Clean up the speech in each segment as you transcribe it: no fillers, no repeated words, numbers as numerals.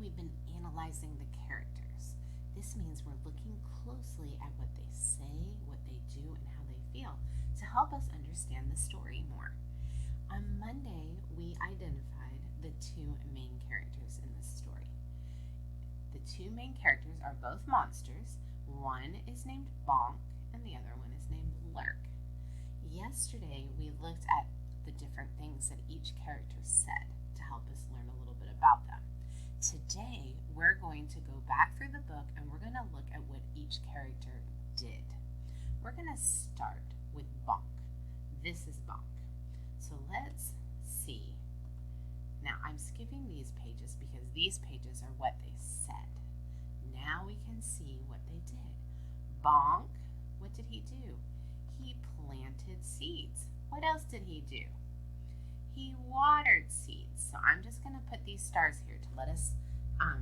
we've been analyzing the characters. This means we're looking closely at what they say, what they do, and how they feel to help us understand the story more. On Monday, we identified the two main characters in this story. The two main characters are both monsters. One is named Bonk, and the other one is named Lurk. Yesterday, we looked at the different things that each character said to help us learn a little bit about them. Today, we're going to go back through the book and we're going to look at what each character did. We're going to start with Bonk. This is Bonk. So let's see. Now, I'm skipping these pages because these pages are what they said. Now we can see what they did. Bonk, what did he do? He planted seeds. What else did he do? He watered seeds. So I'm just going to put these stars here to let us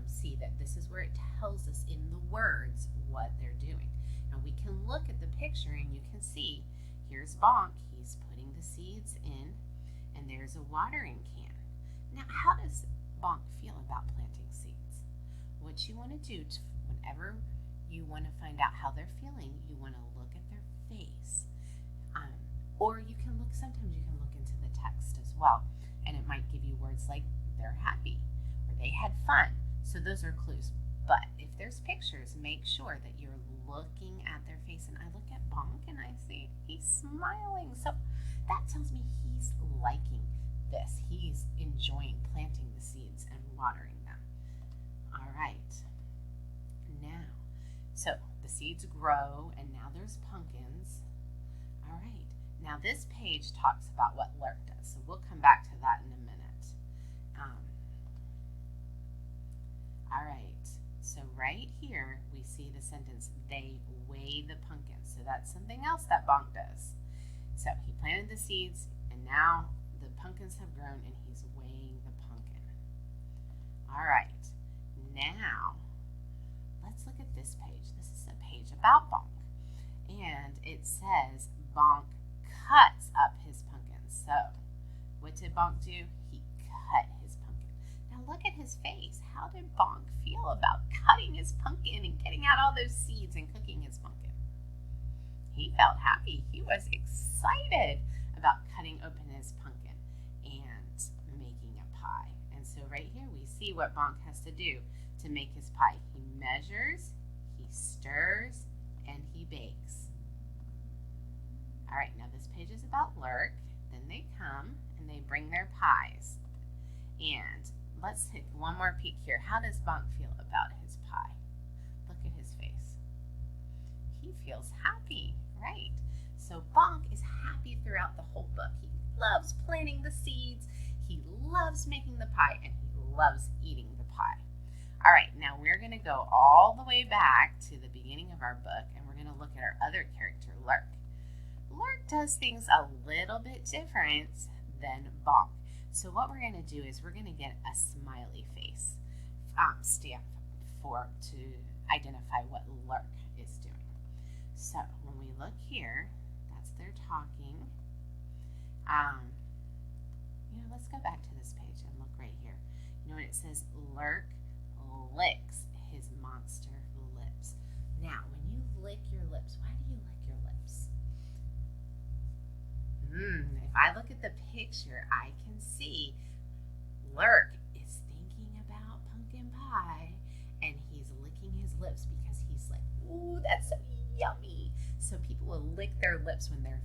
see that this is where it tells us in the words what they're doing. Now we can look at the picture and you can see here's Bonk. He's putting the seeds in and there's a watering can. Now how does Bonk feel about planting seeds? What you want to do whenever you want to find out how they're feeling, you want to look at their face. Or sometimes you can look into the text as well, and it might give you words like they're happy or they had fun. So those are clues. But if there's pictures, make sure that you're looking at their face. And I look at Bonk and I see he's smiling. So that tells me he's liking this. He's enjoying planting the seeds and watering them. All right. Now, so the seeds grow and now there's pumpkins. All right. Now this page talks about what Lurk does, so we'll come back to that in a minute. All right, so right here we see the sentence, they weigh the pumpkins. So that's something else that Bonk does. So he planted the seeds and now the pumpkins have grown and he's weighing the pumpkin. All right, now let's look at this page. This is a page about Bonk. And it says Bonk cuts up his pumpkin. So, what did Bonk do? He cut his pumpkin. Now look at his face. How did Bonk feel about cutting his pumpkin and getting out all those seeds and cooking his pumpkin? He felt happy. He was excited about cutting open his pumpkin and making a pie. And so right here we see what Bonk has to do to make his pie. He measures, he stirs, and he bakes. All right, now this page is about Lurk. Then they come and they bring their pies. And let's take one more peek here. How does Bonk feel about his pie? Look at his face. He feels happy, right? So Bonk is happy throughout the whole book. He loves planting the seeds, he loves making the pie, and he loves eating the pie. All right, now we're going to go all the way back to the beginning of our book, and we're going to look at our other character, Lurk. Lurk does things a little bit different than Bonk. So what we're going to do is we're going to get a smiley face stamp to identify what Lurk is doing. So when we look here, that's their talking. Let's go back to this page and look right here. You know what it says? Lurk licks his monster lips. Now, when you lick your lips, why do you lick your lips? If I look at the picture, I can see Lurk is thinking about pumpkin pie and he's licking his lips because he's like, ooh, that's so yummy. So people will lick their lips when they're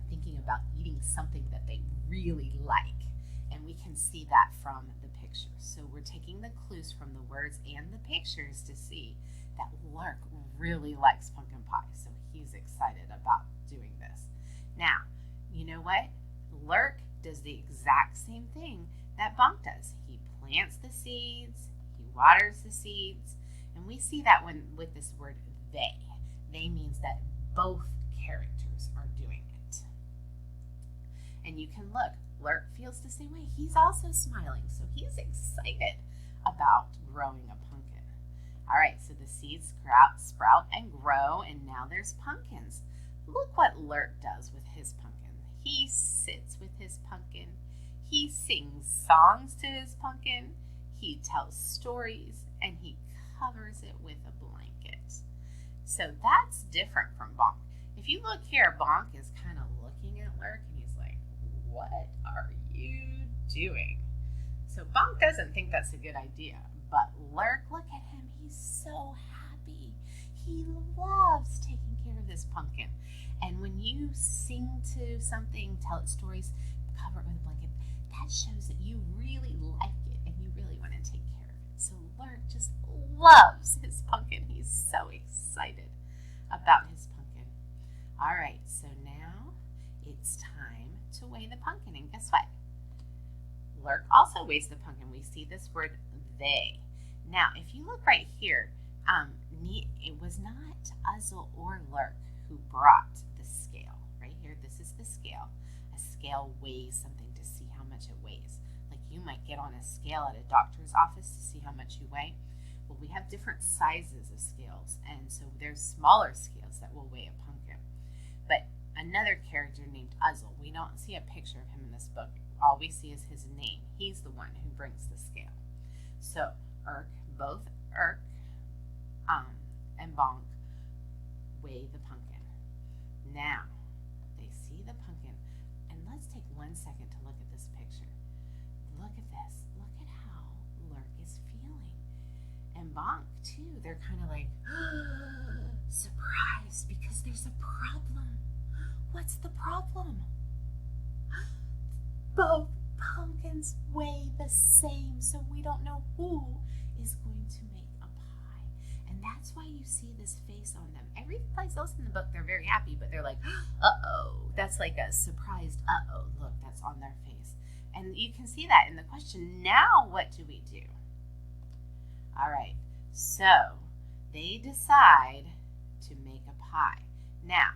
thinking about eating something that they really like. And we can see that from the picture. So we're taking the clues from the words and the pictures to see that Lurk really likes pumpkin pie. So he's excited about doing this. Now, you know what? Lurk does the exact same thing that Bonk does. He plants the seeds, he waters the seeds, and we see that with this word they. They means that both characters are doing it. And you can look, Lurk feels the same way. He's also smiling, so he's excited about growing a pumpkin. All right, so the seeds sprout and grow, and now there's pumpkins. Look what Lurk does with his pumpkin. He sits with his pumpkin. He sings songs to his pumpkin. he tells stories, and he covers it with a blanket. So that's different from Bonk. If you look here, Bonk is kind of looking at Lurk, and he's like, what are you doing? So Bonk doesn't think that's a good idea, but Lurk, look at him. He's so happy. He loves taking care of this pumpkin. And when you sing to something, tell it stories, cover it with a blanket, that shows that you really like it and you really want to take care of it. So Lurk just loves his pumpkin. He's so excited about his pumpkin. All right, so now it's time to weigh the pumpkin. And guess what? Lurk also weighs the pumpkin. We see this word they. Now, if you look right here, it was not Uzzle or Lurk who brought the scale. Right here, this is the scale. A scale weighs something to see how much it weighs. Like you might get on a scale at a doctor's office to see how much you weigh. Well, we have different sizes of scales, and so there's smaller scales that will weigh a pumpkin. But another character named Uzzle, we don't see a picture of him in this book. All we see is his name. He's the one who brings the scale. So both Urk and Bonk weigh the pumpkin. Now, they see the pumpkin, and let's take 1 second to look at this picture. Look at this. Look at how Lurk is feeling. And Bonk, too, they're kind of like, surprised because there's a problem. What's the problem? Both pumpkins weigh the same, so we don't know who is going to make a pie. And that's why you see this face on them. Every place else in the book, they're very happy, but they're like, uh-oh. That's like a surprised, uh-oh, look, that's on their face. And you can see that in the question. Now what do we do? All right, so they decide to make a pie. Now,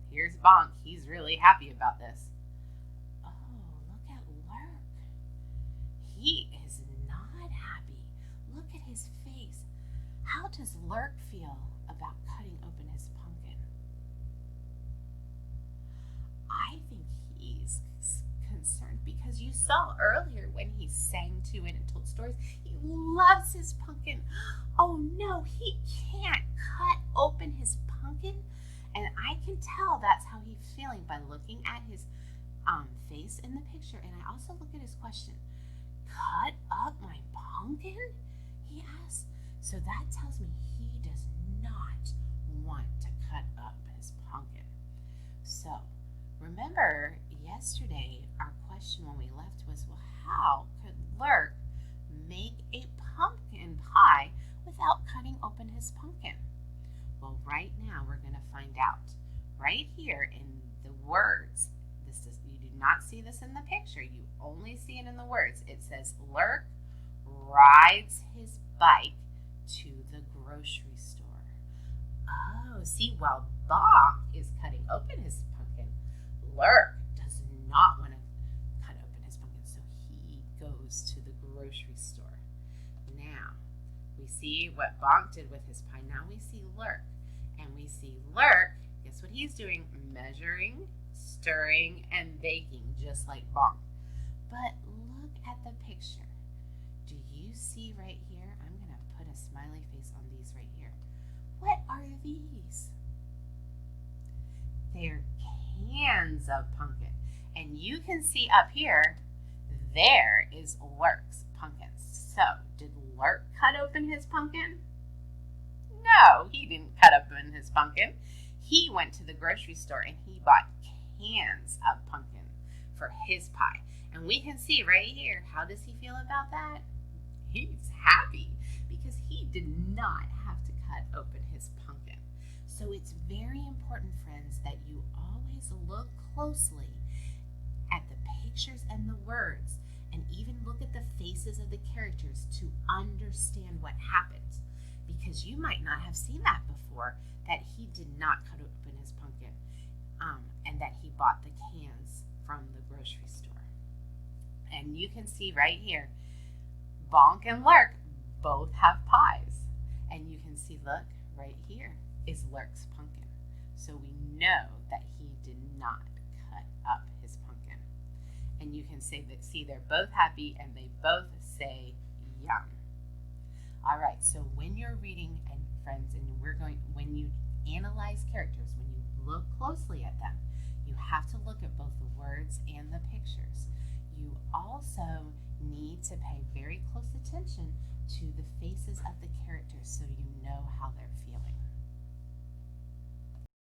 here's Bonk. He's really happy about this. He is not happy. Look at his face. How does Lurk feel about cutting open his pumpkin? I think he's concerned because you saw earlier when he sang to it and told stories, he loves his pumpkin. Oh no, he can't cut open his pumpkin. And I can tell that's how he's feeling by looking at his face in the picture. And I also look at his question. Cut up my pumpkin? He asks. So that tells me he does not want to cut up his pumpkin. So remember yesterday our question when we left was, well, how could Lurk make a pumpkin pie without cutting open his pumpkin? Well, right now we're going to find out. Right here in the words, you do not see this in the picture. You only see it in the words. It says, Lurk rides his bike to the grocery store. Oh, see, while Bonk is cutting open his pumpkin, Lurk does not want to cut open his pumpkin, so he goes to the grocery store. Now, we see what Bonk did with his pie. Now we see Lurk. And we see Lurk, guess what he's doing? Measuring, stirring, and baking, just like Bonk. But look at the picture. Do you see right here? I'm going to put a smiley face on these right here. What are these? They're cans of pumpkin. And you can see up here, there is Lurk's pumpkin. So, did Lurk cut open his pumpkin? No, he didn't cut open his pumpkin. He went to the grocery store and he bought cans of pumpkin for his pie. And we can see right here, how does he feel about that? He's happy because he did not have to cut open his pumpkin. So it's very important, friends, that you always look closely at the pictures and the words, and even look at the faces of the characters to understand what happened. Because you might not have seen that before, that he did not cut open his pumpkin, and that he bought the cans from the grocery store. And you can see right here, Bonk and Lurk both have pies. And you can see, look, right here is Lurk's pumpkin. So we know that he did not cut up his pumpkin. And you can see they're both happy and they both say Yum. All right, so when you're reading, and friends, and when you analyze characters, when you look closely at them, you have to look at both the words and the pictures. You also need to pay very close attention to the faces of the characters so you know how they're feeling.